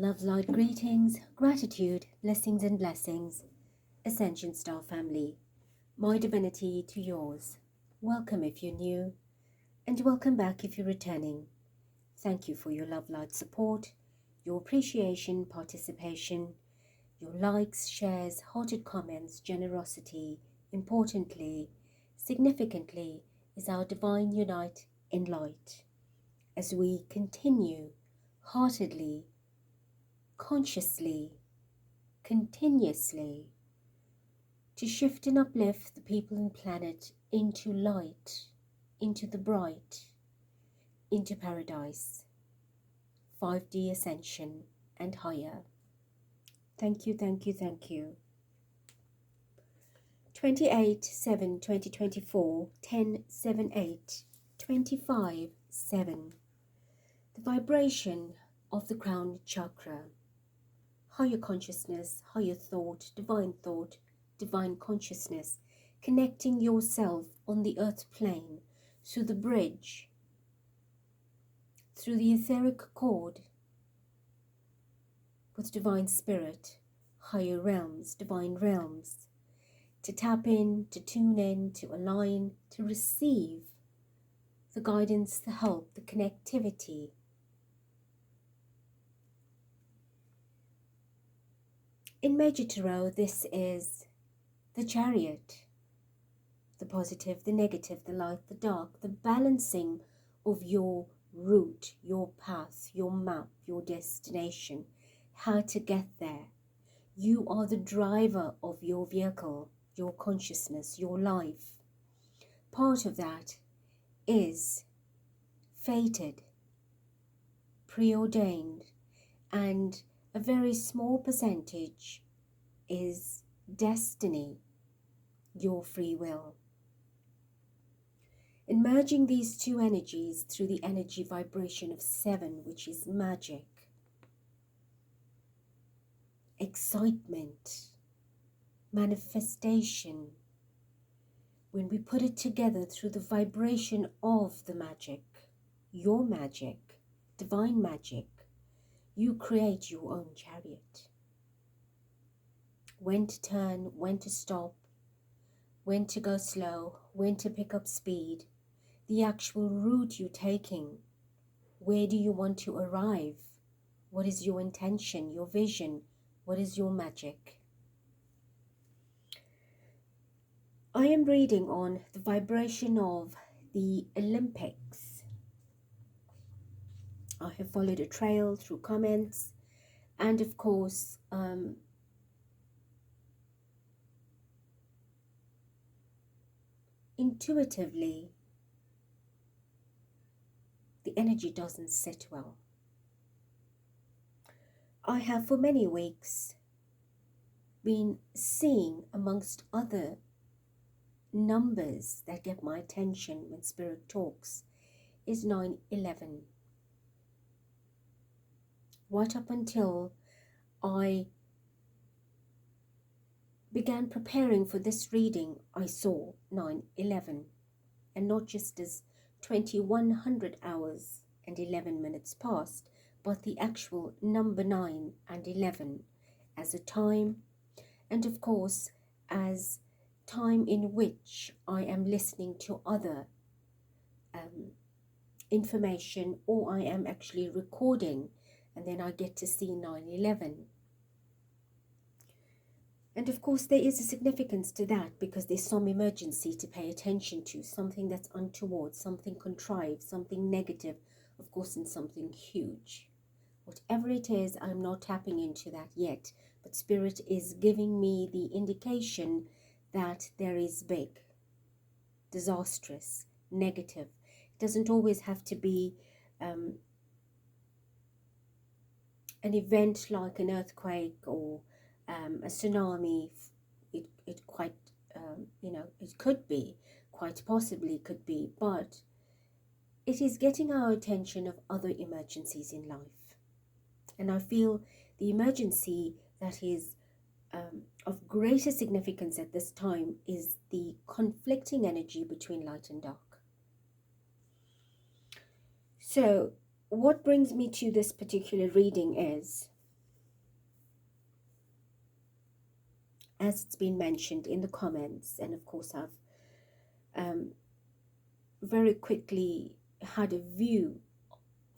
Love, light, greetings, gratitude, blessings and blessings, Ascension Star family, my divinity to yours. Welcome if you're new, and welcome back if you're returning. Thank you for your love, light support, your appreciation, participation, your likes, shares, hearted comments, generosity. Importantly, significantly, is our divine unite in light as we continue heartedly, consciously, continuously to shift and uplift the people and planet into light, into the bright, into paradise, 5D ascension and higher. Thank you, thank you, thank you. 28/7/2024, 10/7/8, 25/7. The vibration of the crown chakra. Higher consciousness, higher thought, divine consciousness, connecting yourself on the earth plane through the bridge, through the etheric cord with divine spirit, higher realms, divine realms, to tap in, to tune in, to align, to receive the guidance, the help, the connectivity. In Major Tarot, this is the Chariot, the positive, the negative, the light, the dark, the balancing of your route, your path, your map, your destination, how to get there. You are the driver of your vehicle, your consciousness, your life. Part of that is fated, preordained, and a very small percentage is destiny, your free will. In merging these two energies through the energy vibration of 7, which is magic, excitement, manifestation, when we put it together through the vibration of the magic, your magic, divine magic, you create your own chariot. When to turn, when to stop, when to go slow, when to pick up speed, the actual route you're taking. Where do you want to arrive? What is your intention, your vision? What is your magic? I am reading on the vibration of the Olympics. I have followed a trail through comments and of course intuitively the energy doesn't sit well. I have for many weeks been seeing, amongst other numbers that get my attention when Spirit talks, is 9/11. Right up until I began preparing for this reading, I saw 9/11, and not just as 2100 hours and 11 minutes past, but the actual number 9 and 11 as a time, and of course as time in which I am listening to other information, or I am actually recording, and then I get to see 9/11. And of course there is a significance to that, because there's some emergency to pay attention to, something that's untoward, something contrived, something negative, of course, and something huge. Whatever it is, I'm not tapping into that yet, but Spirit is giving me the indication that there is big, disastrous, negative. It doesn't always have to be an event like an earthquake or a tsunami. It quite, it could be, quite possibly could be, but it is getting our attention of other emergencies in life. And I feel the emergency that is of greater significance at this time is the conflicting energy between light and dark. So what brings me to this particular reading is as it's been mentioned in the comments, and of course I've very quickly had a view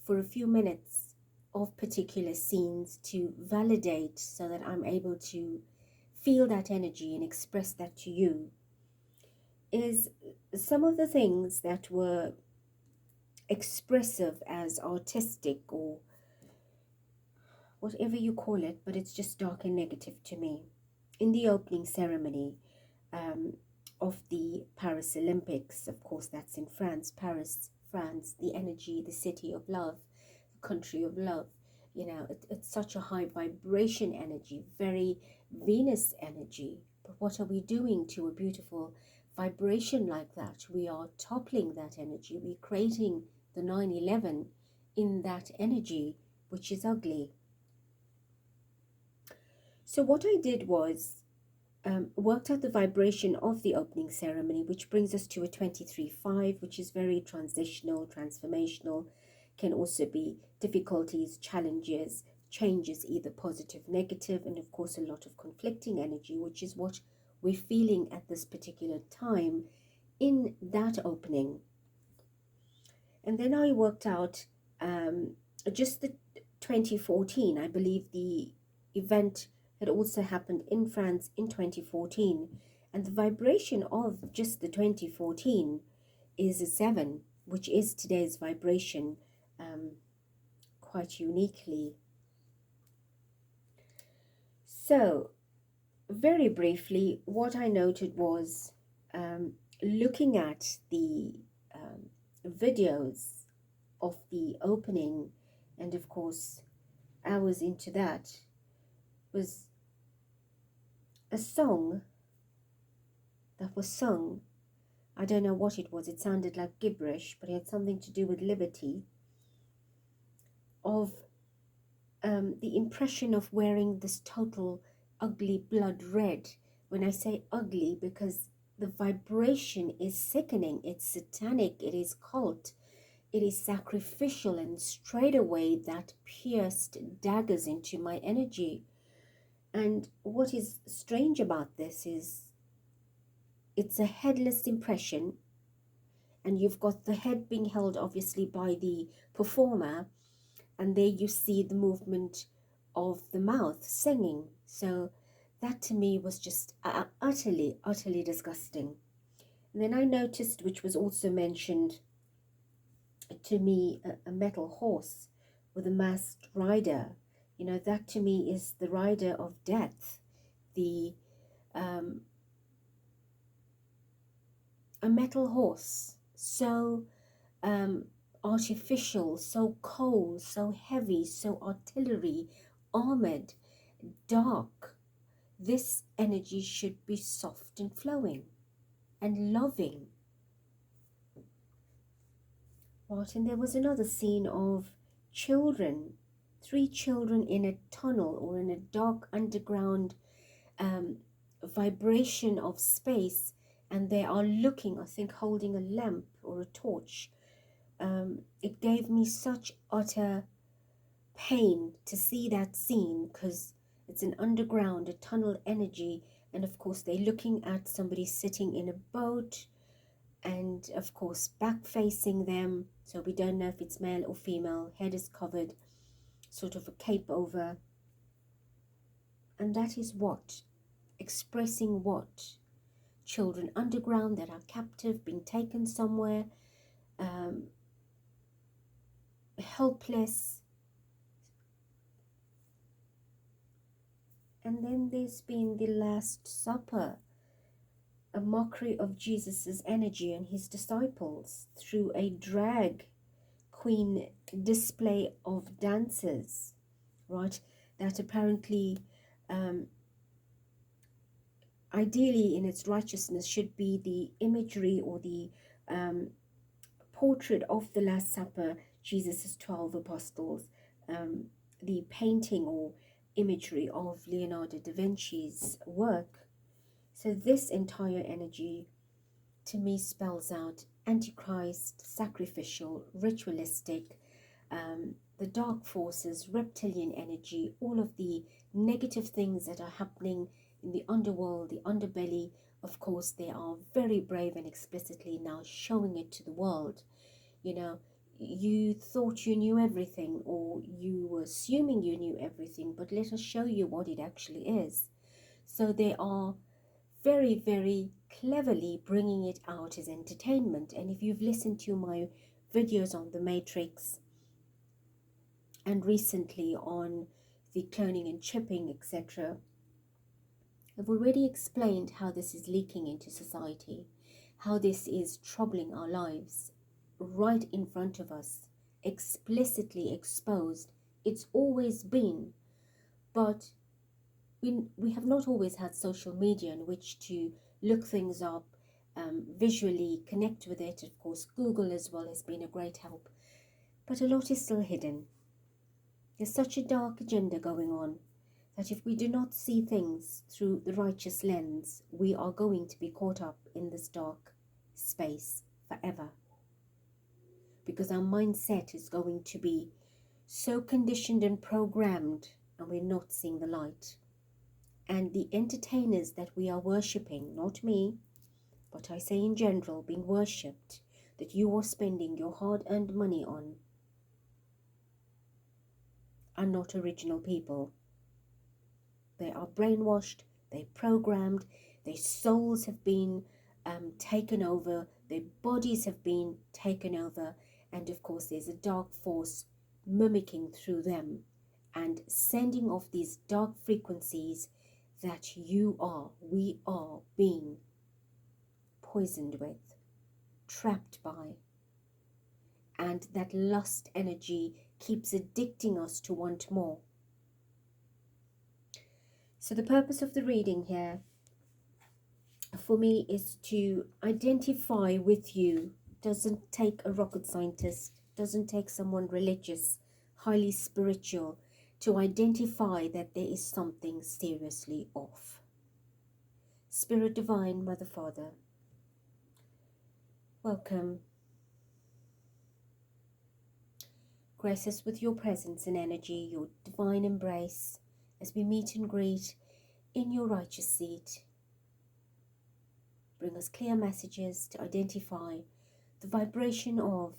for a few minutes of particular scenes to validate so that I'm able to feel that energy and express that to you, is some of the things that were expressive as artistic or whatever you call it, but it's just dark and negative to me. In the opening ceremony of the Paris Olympics, of course that's in France, Paris, France, the energy, the city of love, the country of love, you know, it's such a high vibration energy, very Venus energy. But what are we doing to a beautiful vibration like that? We are toppling that energy. We're creating the 9/11 in that energy, which is ugly. So what I did was worked out the vibration of the opening ceremony, which brings us to a 23/5, which is very transitional, transformational, can also be difficulties, challenges, changes, either positive, negative, and of course a lot of conflicting energy, which is what we're feeling at this particular time in that opening. And then I worked out just the 2014, I believe the event had also happened in France in 2014, and the vibration of just the 2014 is a 7, which is today's vibration quite uniquely. So very briefly, what I noted was looking at the videos of the opening, and of course hours into that, was a song that was sung. I don't know what it was. It sounded like gibberish, but it had something to do with liberty, of the impression of wearing this total ugly blood red. When I say ugly, because the vibration is sickening, it's satanic, it is cult, it is sacrificial, and straight away that pierced daggers into my energy. And what is strange about this is it's a headless impression, and you've got the head being held obviously by the performer, and there you see the movement of the mouth singing. So that to me was just utterly disgusting. And then I noticed, which was also mentioned to me, a metal horse with a masked rider. You know, that to me is the rider of death, the a metal horse, so artificial, so cold, so heavy, so artillery, armored, dark. This energy should be soft and flowing and loving. Right, and there was another scene of children, 3 children in a tunnel or in a dark underground vibration of space, and they are looking, I think, holding a lamp or a torch. It gave me such utter pain to see that scene, because it's an underground, a tunnel energy, and of course they're looking at somebody sitting in a boat, and of course back facing them, so we don't know if it's male or female, head is covered, sort of a cape over. And that is what? Expressing what? Children underground that are captive, being taken somewhere, helpless. And then there's been the Last Supper, a mockery of Jesus's energy and his disciples through a drag queen display of dancers, right? That apparently, ideally in its righteousness, should be the imagery or the portrait of the Last Supper, Jesus's 12 apostles, the painting or imagery of Leonardo da Vinci's work. So this entire energy to me spells out antichrist, sacrificial, ritualistic, the dark forces, reptilian energy, all of the negative things that are happening in the underworld, the underbelly. Of course, they are very brave and explicitly now showing it to the world. You know, you thought you knew everything, or you were assuming you knew everything, but let us show you what it actually is. So they are very, very cleverly bringing it out as entertainment. And if you've listened to my videos on the Matrix and recently on the cloning and chipping, etc., I've already explained how this is leaking into society, how this is troubling our lives right in front of us, explicitly exposed. It's always been, but we have not always had social media in which to look things up, visually connect with it. Of course, Google as well has been a great help, but a lot is still hidden. There's such a dark agenda going on that if we do not see things through the righteous lens, we are going to be caught up in this dark space forever. Because our mindset is going to be so conditioned and programmed, and we're not seeing the light. And the entertainers that we are worshipping, not me, but I say in general, being worshipped, that you are spending your hard-earned money on, are not original people. They are brainwashed, they're programmed, their souls have been taken over, their bodies have been taken over, and of course there's a dark force mimicking through them and sending off these dark frequencies that we are being poisoned with, trapped by, and that lust energy keeps addicting us to want more. So the purpose of the reading here for me is to identify with you. Doesn't take a rocket scientist, doesn't take someone religious, highly spiritual, to identify that there is something seriously off. Spirit Divine, Mother Father, welcome. Grace us with your presence and energy, your divine embrace, as we meet and greet in your righteous seat. Bring us clear messages to identify the vibration of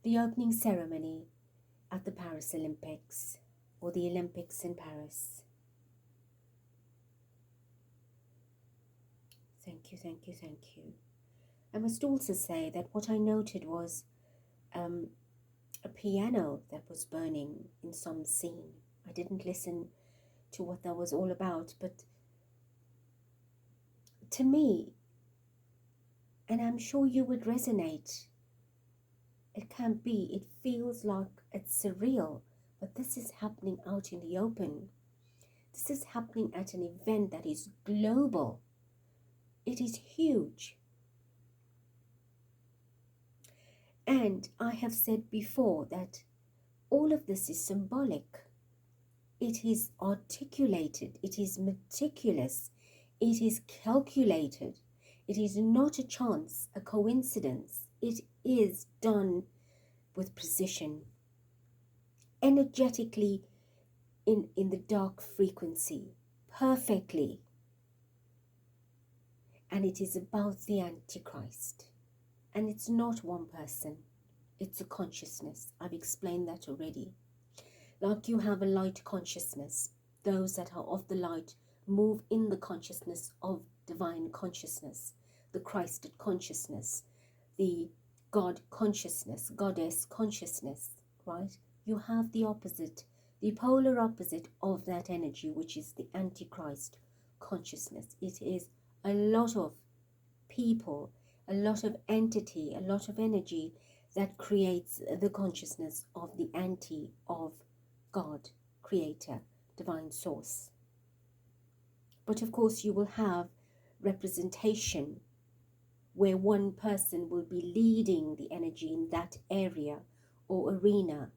the opening ceremony at the Paris Olympics, or the Olympics in Paris. Thank you, thank you, thank you. I must also say that what I noted was a piano that was burning in some scene. I didn't listen to what that was all about, but to me, and I'm sure you would resonate, it can't be, it feels like it's surreal, but this is happening out in the open. This is happening at an event that is global. It is huge. And I have said before that all of this is symbolic. It is articulated. It is meticulous. It is calculated. It is not a chance, a coincidence. It is done with precision, energetically in the dark frequency, perfectly. And it is about the Antichrist. And it's not one person. It's a consciousness. I've explained that already. Like you have a light consciousness, those that are of the light move in the consciousness of divine consciousness, the Christed consciousness, the God consciousness, Goddess consciousness, right? You have the opposite, the polar opposite of that energy, which is the Antichrist consciousness. It is a lot of people, a lot of entity, a lot of energy that creates the consciousness of the anti of God, Creator, Divine Source. But of course you will have representation where one person will be leading the energy in that area or arena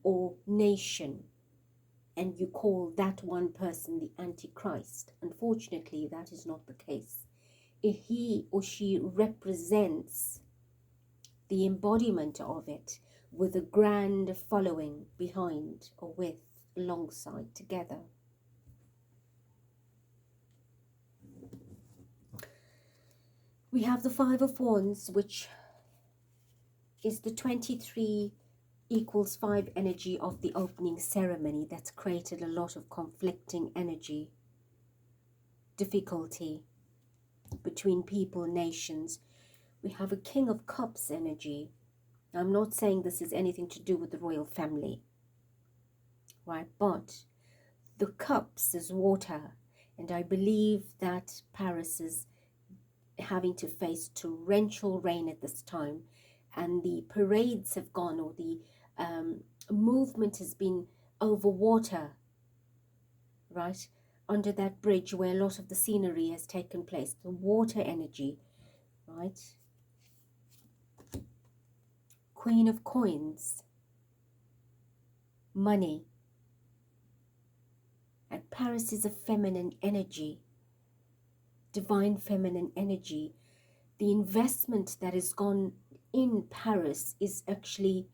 or nation, and you call that one person the Antichrist. Unfortunately, that is not the case. If he or she represents the embodiment of it, with a grand following behind or with, alongside, together. We have the Five of Wands, which is the 23 equals 5 energy of the opening ceremony. That's created a lot of conflicting energy, difficulty between people, nations. We have a King of Cups energy. I'm not saying this is anything to do with the royal family, right? But the cups is water, and I believe that Paris is having to face torrential rain at this time, and the parades have gone, or the movement has been over water, right, under that bridge where a lot of the scenery has taken place. The water energy, right? Queen of Coins, money. And Paris is a feminine energy, divine feminine energy. The investment that has gone in Paris is actually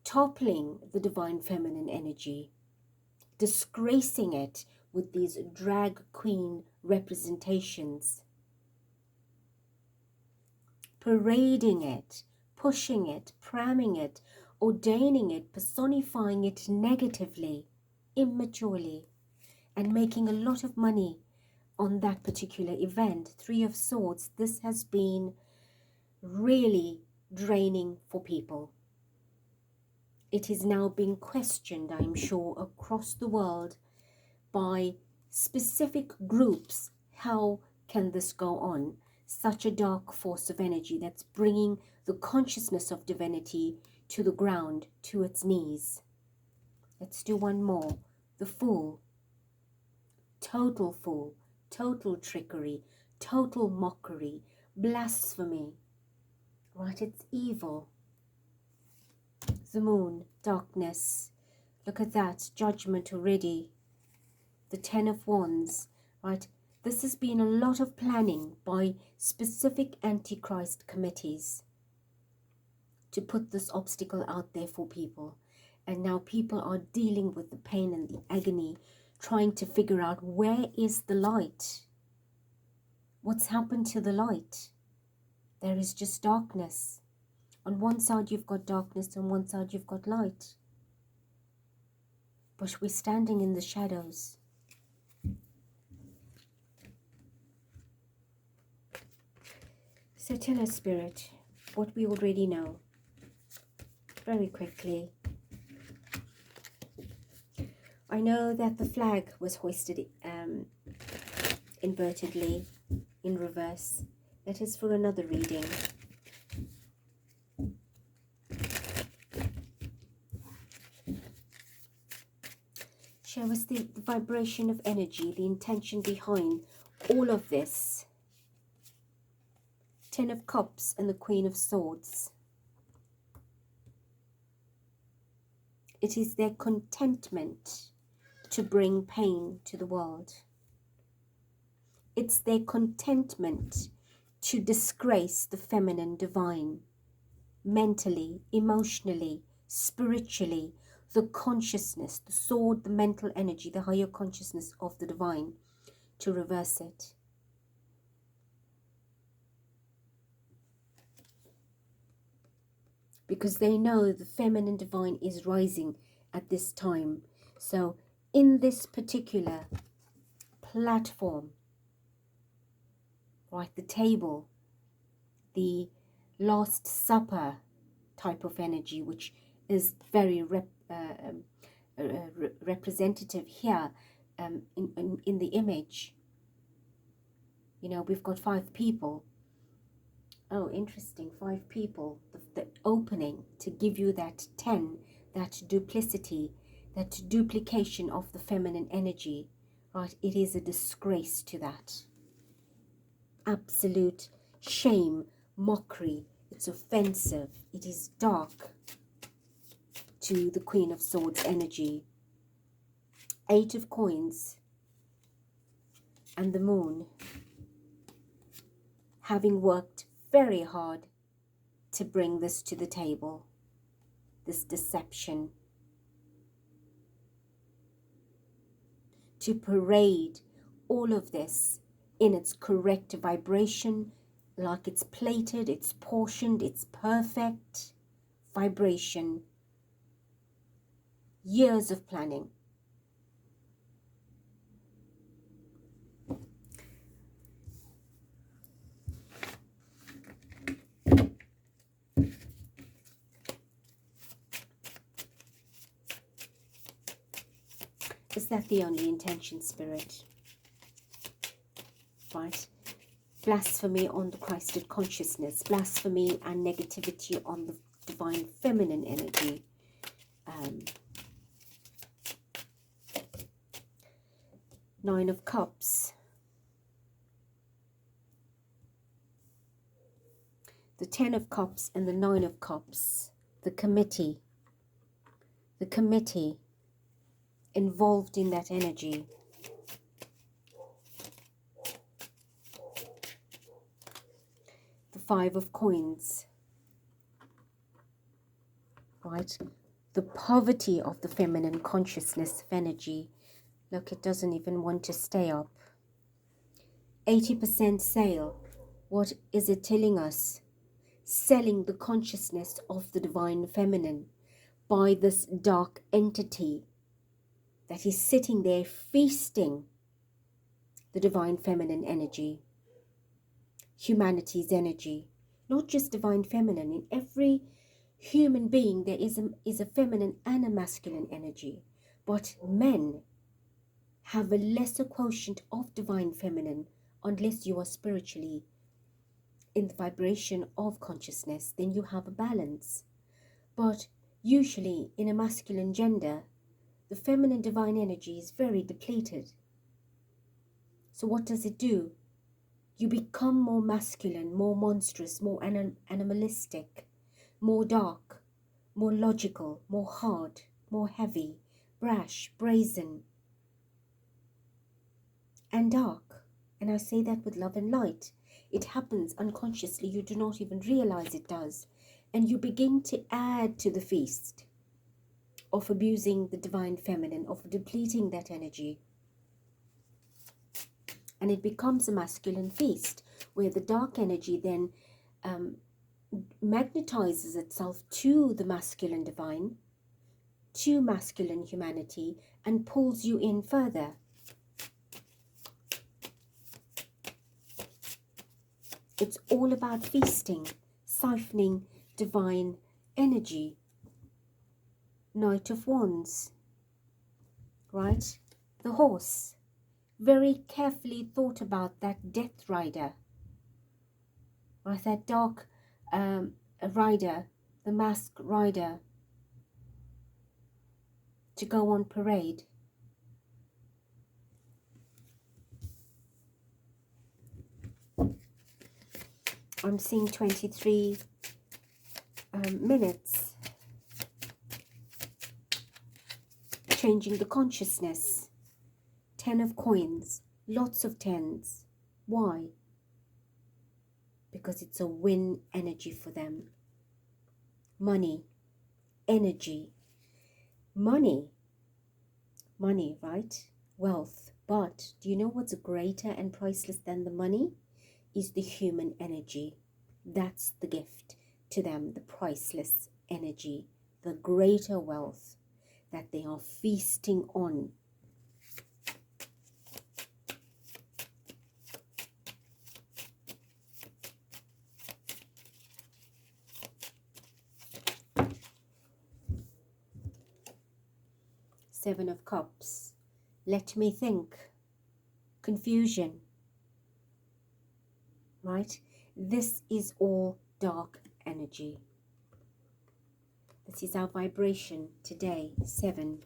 toppling the divine feminine energy, disgracing it with these drag queen representations, parading it, pushing it, pramming it, ordaining it, personifying it negatively, immaturely, and making a lot of money on that particular event. Three of Swords, this has been really draining for people. It is now being questioned, I'm sure, across the world by specific groups. How can this go on? Such a dark force of energy that's bringing the consciousness of divinity to the ground, to its knees. Let's do one more. The Fool. Total fool, total trickery, total mockery, blasphemy. Right, it's evil. The Moon, darkness. Look at that, judgment already. The Ten of Wands, right? This has been a lot of planning by specific Antichrist committees to put this obstacle out there for people. And now people are dealing with the pain and the agony, trying to figure out, where is the light? What's happened to the light? There is just darkness. On one side you've got darkness, on one side you've got light. But we're standing in the shadows. So tell us, Spirit, what we already know. Very quickly. I know that the flag was hoisted invertedly, in reverse. That is for another reading. Show us the vibration of energy, the intention behind all of this. Ten of Cups and the Queen of Swords. It is their contentment to bring pain to the world. It's their contentment to disgrace the feminine divine, mentally, emotionally, spiritually, the consciousness, the sword, the mental energy, the higher consciousness of the divine, to reverse it. Because they know the feminine divine is rising at this time. So in this particular platform, right, the table, the Last Supper type of energy, which is very representative here in the image. You know, we've got 5 people. Oh, interesting, 5 people. The opening to give you that 10, that duplicity, that duplication of the feminine energy, right? It is a disgrace to that. Absolute shame, mockery. It's offensive. It is dark to the Queen of Swords energy. 8 of Coins and the Moon, having worked very hard to bring this to the table. this deception, to parade all of this in its correct vibration, like it's plated, it's portioned, it's perfect vibration. Years of planning. Is that the only intention, Spirit? Right? Blasphemy on the Christed consciousness, blasphemy and negativity on the divine feminine energy. Nine of Cups. The Ten of Cups and the Nine of Cups. The committee involved in that energy. The Five of Coins. Right? The poverty of the feminine consciousness of energy. Look, it doesn't even want to stay up. 80% sale. What is it telling us? Selling the consciousness of the divine feminine by this dark entity that is sitting there feasting the divine feminine energy, humanity's energy. Not just divine feminine. In every human being there is a feminine and a masculine energy, but men have a lesser quotient of divine feminine unless you are spiritually in the vibration of consciousness. Then you have a balance. But usually in a masculine gender, the feminine divine energy is very depleted. So what does it do? You become more masculine, more monstrous, more animalistic, more dark, more logical, more hard, more heavy, brash, brazen, and dark. And I say that with love and light. It happens unconsciously. You do not even realize it does. And you begin to add to the feast of abusing the divine feminine, of depleting that energy. And it becomes a masculine feast where the dark energy then magnetizes itself to the masculine divine, to masculine humanity, and pulls you in further. It's all about feasting, siphoning divine energy. Knight of Wands, right? The horse. Very carefully thought about that death rider, right? That dark rider, the masked rider, to go on parade. I'm seeing 23 minutes. Changing the consciousness. 10 of Coins. Lots of tens. Why? Because it's a win energy for them. Money. Energy. Money. Money, right? Wealth. But do you know what's greater and priceless than the money? Is the human energy. That's the gift to them, the priceless energy, the greater wealth that they are feasting on. Seven of Cups. Let me think. Confusion. Right? This is all dark energy. This is our vibration today. 7.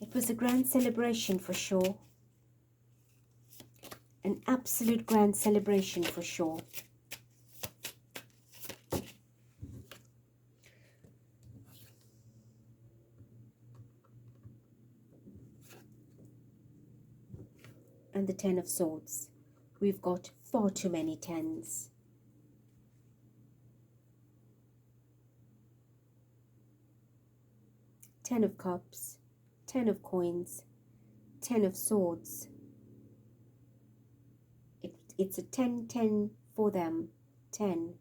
It was a grand celebration for sure. An absolute grand celebration for sure. and the Ten of Swords. We've got far too many tens. Ten of Cups, Ten of Coins, Ten of Swords. It's a 10-10 for them. 10.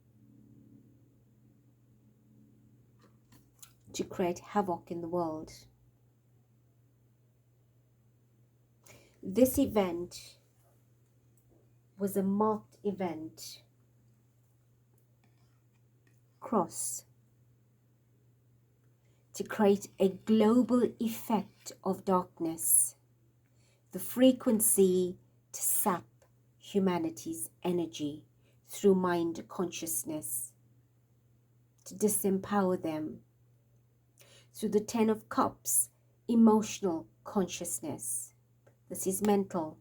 To create havoc in the world. This event was a marked event. Cross. To create a global effect of darkness. The frequency to sap humanity's energy through mind consciousness. To disempower them. Through the Ten of Cups, emotional consciousness. This is mental.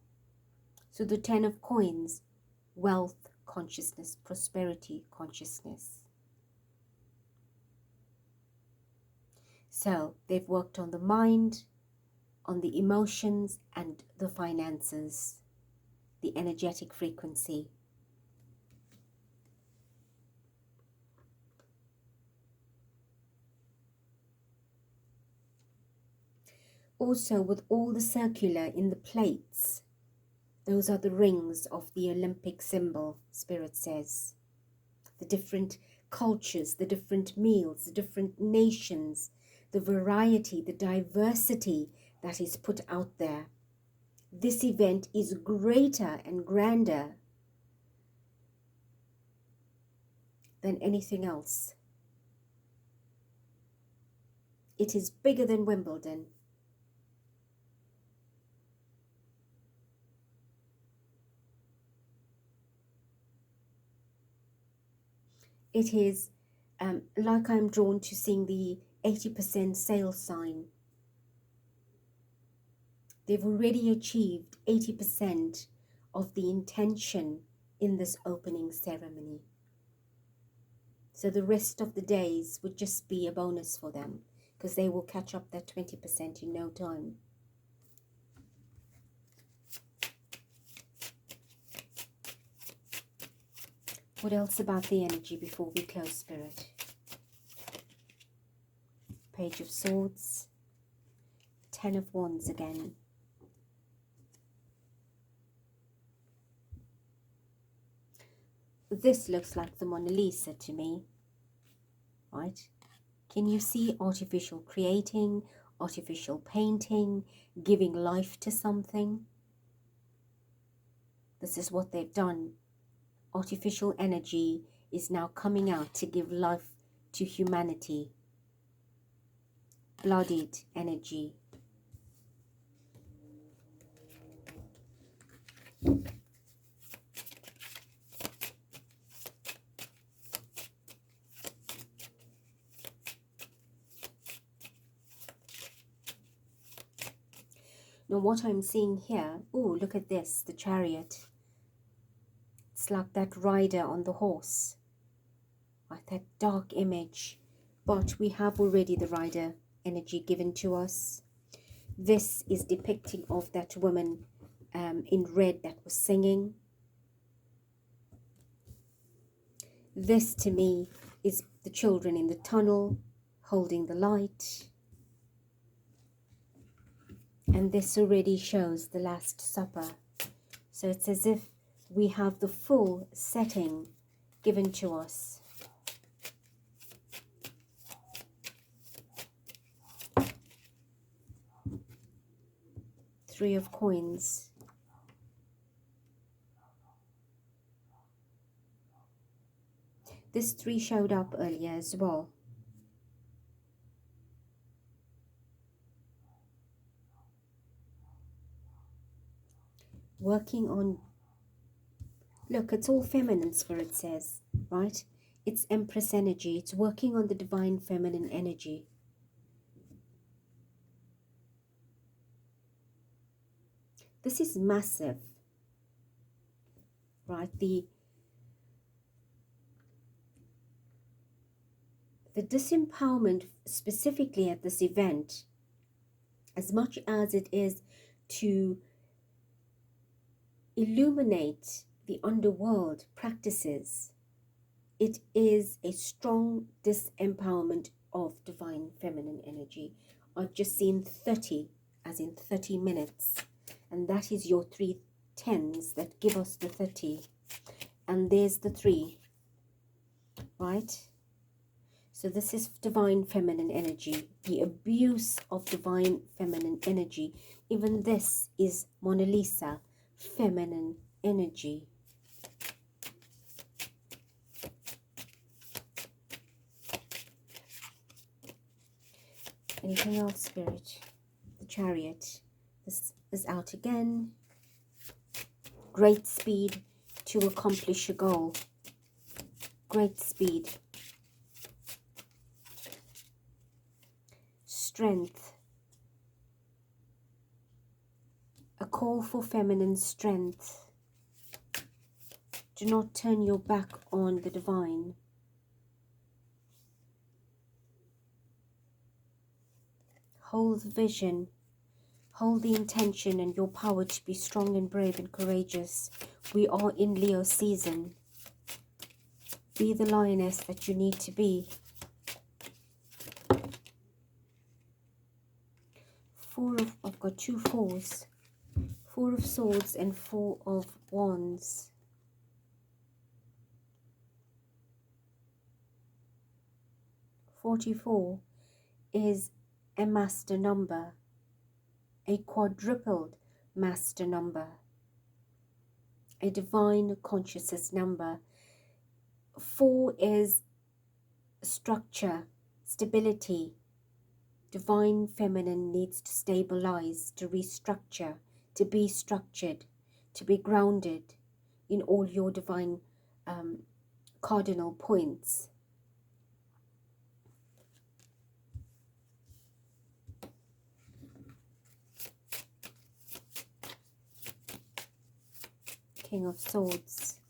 Through the Ten of Coins, wealth consciousness, prosperity consciousness. So they've worked on the mind, on the emotions and the finances, the energetic frequency. Also, with all the circular in the plates, those are the rings of the Olympic symbol, Spirit says. The different cultures, the different meals, the different nations, the variety, the diversity that is put out there. This event is greater and grander than anything else. It is bigger than Wimbledon. It is like I'm drawn to seeing the 80% sales sign. They've already achieved 80% of the intention in this opening ceremony. So the rest of the days would just be a bonus for them, because they will catch up that 20% in no time. What else about the energy before we close, Spirit? Page of Swords, Ten of Wands again. This looks like the Mona Lisa to me, right? Can you see artificial creating, artificial painting, giving life to something? This is what they've done. Artificial energy is now coming out to give life to humanity. Bloodied energy. Now what I'm seeing here, oh, look at this, the Chariot. It's like that rider on the horse, like that dark image. But we have already the rider energy given to us. This is depicting of that woman in red that was singing. This to me is the children in the tunnel holding the light. And this already shows the Last Supper. So it's as if we have the full setting given to us. Three of Coins. This 3 showed up earlier as well. Working on, look, it's all feminine, Spirit says, right? It's Empress energy. It's working on the divine feminine energy. This is massive, right? The disempowerment specifically at this event, as much as it is to illuminate the underworld practices. It is a strong disempowerment of divine feminine energy. I've just seen 30, as in 30 minutes. And that is your 3 tens that give us the 30. And there's the 3, right? So this is divine feminine energy, the abuse of divine feminine energy. Even this is Mona Lisa, feminine energy. Anything else, Spirit? The Chariot. This is out again. Great speed to accomplish a goal. Great speed. Strength. A call for feminine strength. Do not turn your back on the divine. Hold the vision. Hold the intention and your power to be strong and brave and courageous. We are in Leo season. Be the lioness that you need to be. I've got 2 4s. 4 of Swords and 4 of Wands. "44" is a master number, a quadrupled master number, a divine consciousness number. 4 is structure, stability. Divine feminine needs to stabilize, to restructure, to be structured, to be grounded in all your divine cardinal points. King of Swords,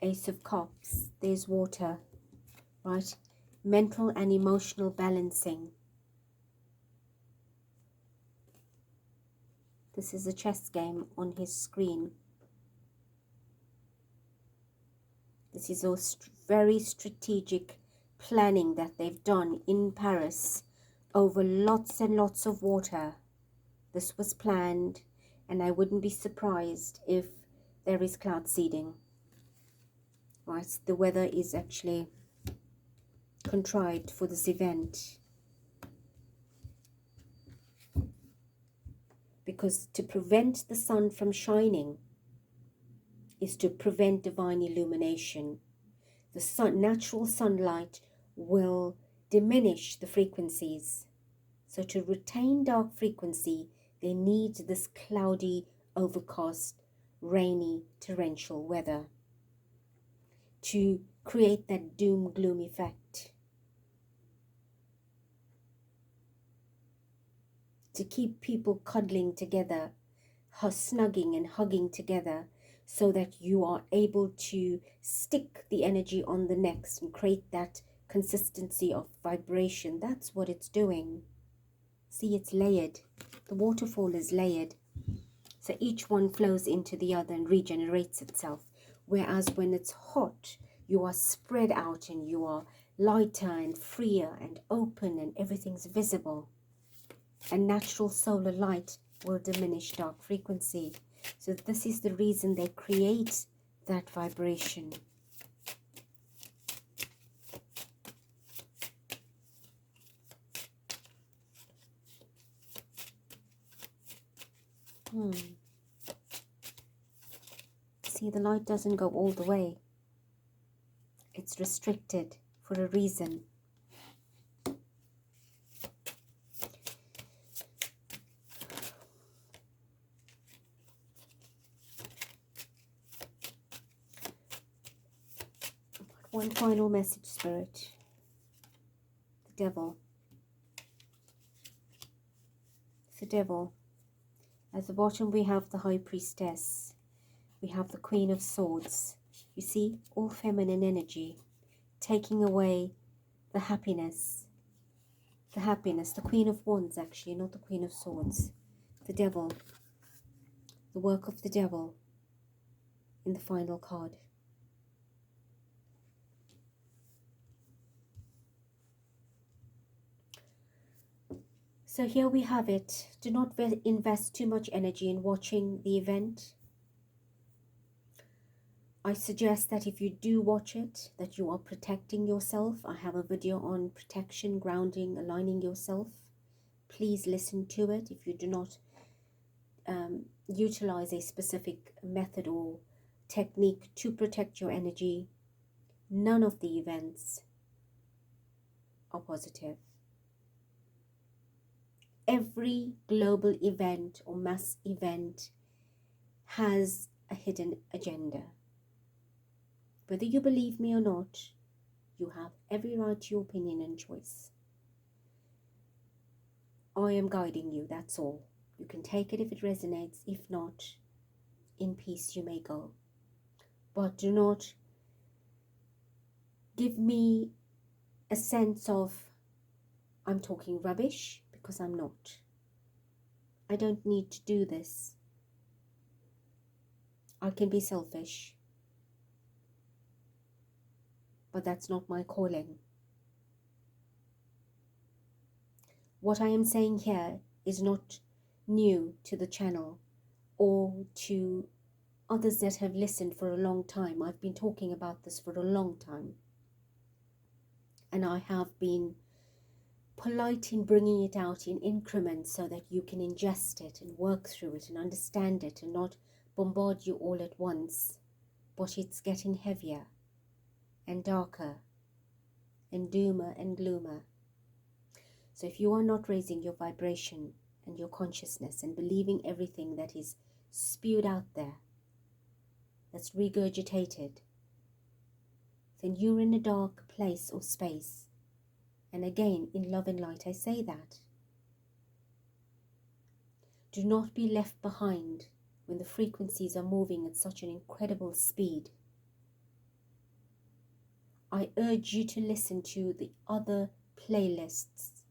Ace of Cups, there's water, right? Mental and emotional balancing. This is a chess game on his screen. This is a very strategic planning that they've done in Paris over lots and lots of water. This was planned, and I wouldn't be surprised if there is cloud seeding. Right, the weather is actually contrived for this event. Because to prevent the sun from shining is to prevent divine illumination. The sun, natural sunlight will diminish the frequencies. So to retain dark frequency, they need this cloudy, overcast, rainy, torrential weather to create that doom gloom effect. To keep people cuddling together, snugging and hugging together, so that you are able to stick the energy on the next and create that consistency of vibration. That's what it's doing. See, it's layered. The waterfall is layered. So each one flows into the other and regenerates itself. Whereas when it's hot, you are spread out and you are lighter and freer and open and everything's visible. And natural solar light will diminish dark frequency. So this is the reason they create that vibration. See, the light doesn't go all the way. It's restricted for a reason. One final message, Spirit. The Devil. The Devil. At the bottom we have the High Priestess. We have the Queen of Swords. You see, all feminine energy, taking away the happiness. The happiness, the Queen of Wands actually, not the Queen of Swords. The Devil. the work of the devil in the final card. So here we have it. Do not invest too much energy in watching the event. I suggest that if you do watch it, that you are protecting yourself. I have a video on protection, grounding, aligning yourself. Please listen to it. If you do not utilize a specific method or technique to protect your energy, none of the events are positive. Every global event or mass event has a hidden agenda. Whether you believe me or not, you have every right to your opinion and choice. I am guiding you, that's all. You can take it if it resonates. If not, in peace you may go. But do not give me a sense of I'm talking rubbish, because I'm not. I don't need to do this. I can be selfish, but that's not my calling. What I am saying here is not new to the channel or to others that have listened for a long time. I've been talking about this for a long time, and I have been polite in bringing it out in increments so that you can ingest it and work through it and understand it and not bombard you all at once. But it's getting heavier and darker and doomer and gloomer. So if you are not raising your vibration and your consciousness and believing everything that is spewed out there, that's regurgitated, then you're in a dark place or space. And again, in love and light, I say that. Do not be left behind when the frequencies are moving at such an incredible speed. I urge you to listen to the other playlists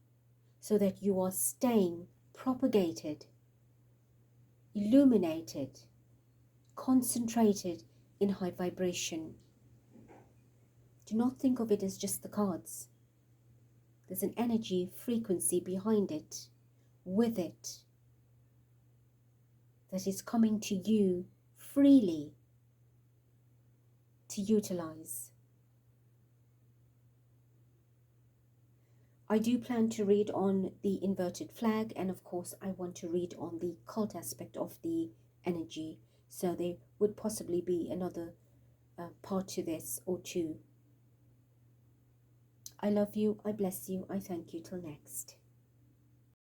so that you are staying propagated, illuminated, concentrated in high vibration. Do not think of it as just the cards. There's an energy frequency behind it, with it, that is coming to you freely to utilize. I do plan to read on the inverted flag, and of course I want to read on the cult aspect of the energy, so there would possibly be another part to this or two. I love you, I bless you, I thank you, till next.